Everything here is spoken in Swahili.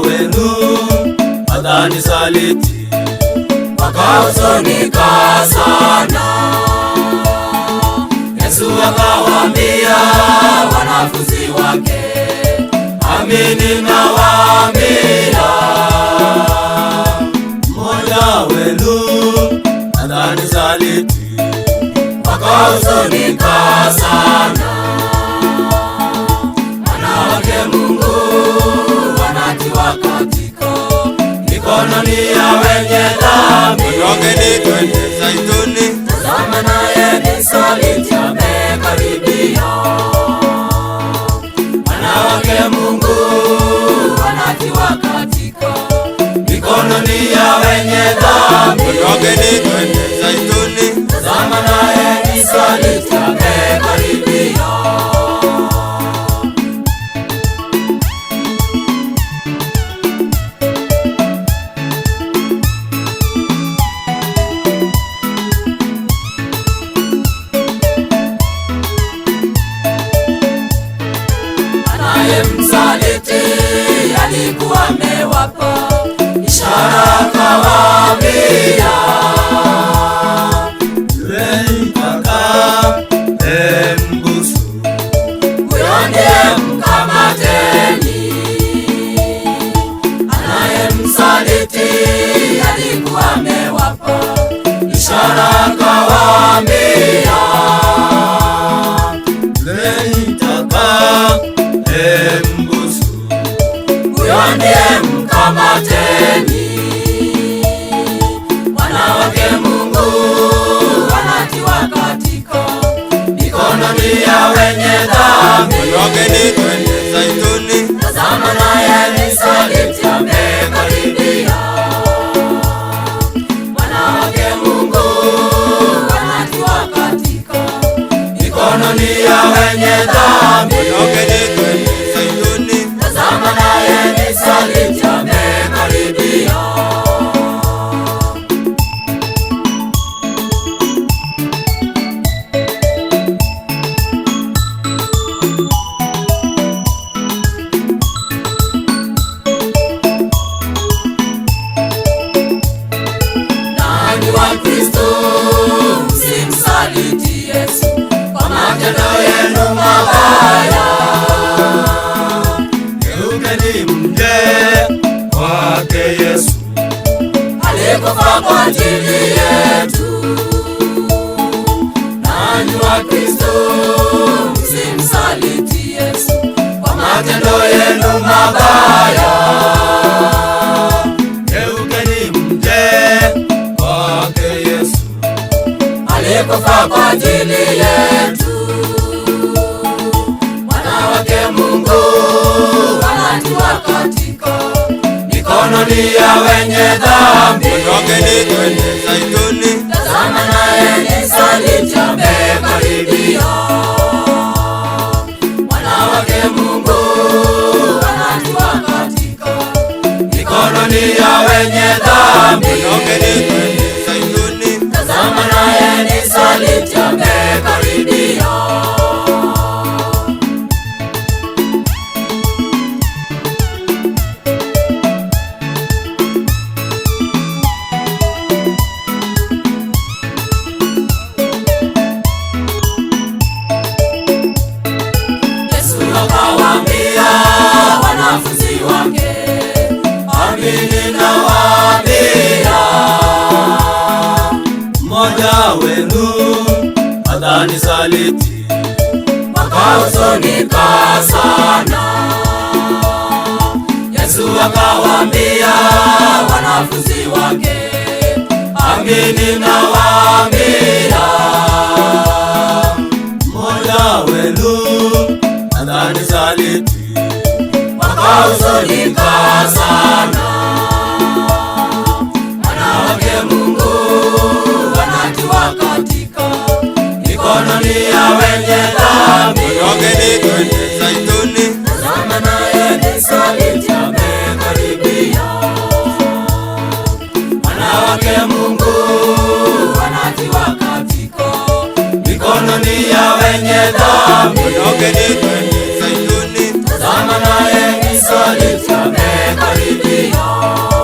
wenu atanisaliti. Wakahuzunika sana. Yesu akawaambia wanafunzi wake, amini nawaambia, mmoja wenu atanisaliti. Wakahuzunika sana. Wanawake Mungu wanatiwa katika mikononi ya wenye dhambi. Ondokeni twende Zaituni, tazama naye nisaliti amekaribia. Wanawake Mungu wanatiwa katika mikononi ya wenye dhambi. ondokeni twende Zaituni, tazama naye nisaliti amekaribia. Msaliti alikuwa amewapa ishara, akawaambia, mbusu huyo ndiye mkamateni. Anayemsaliti alikuwa amewapa ishara, akawaambia, mbusu huyo ndiye mkamateni. Wanawake Mungu wanatiwa katika mikononi ya wenye dhambi. ondokeni twende Zaituni, tazama naye nisaliti amekaribia. Wanawake Mungu wanatiwa katika mikononi ya wenye dhambi. ondokeni twende Zaituni, tazama naye nisaliti amekaribia. Nanyi Wakristo, msimsaliti Yesu kwa matendo yenu mabaya. geukeni mje kwake Yesu, Alikufa kwa ajili yetu. Nanyi Wakristo, msimsaliti Yesu kwa matendo yenu mabaya. geukeni mje kwake Yesu, Alikufa kwa ajili yetu. Wanawake Mungu wanatiwa katika mikononi ya wenye dhambi. ondokeni twende Zaituni, tazama naye nisaliti amekaribia. Wanawake Mungu wanatiwa katika mikononi ya wenye dhambi. ondokeni twende Zaituni, tazama naye nisaliti amekaribia. Yesu akawaambia wanafunzi wake, amini nawaambia, mmoja wenu atanisaliti. wakahuzunika sana. Yesu akawaambia wanafunzi wake, amini nawaambia, mmoja wenu atanisaliti. wakahuzunika sana. Wanawake Mungu wanatiwa katika mikononi ya wenye dhambi. ondokeni twende Zaituni, tazama naye nisaliti amekaribia. Wanawake Mungu wanatiwa katika mikononi ya wenye dhambi. ondokeni twende Zaituni, tazama naye nisaliti amekaribia. makaribio.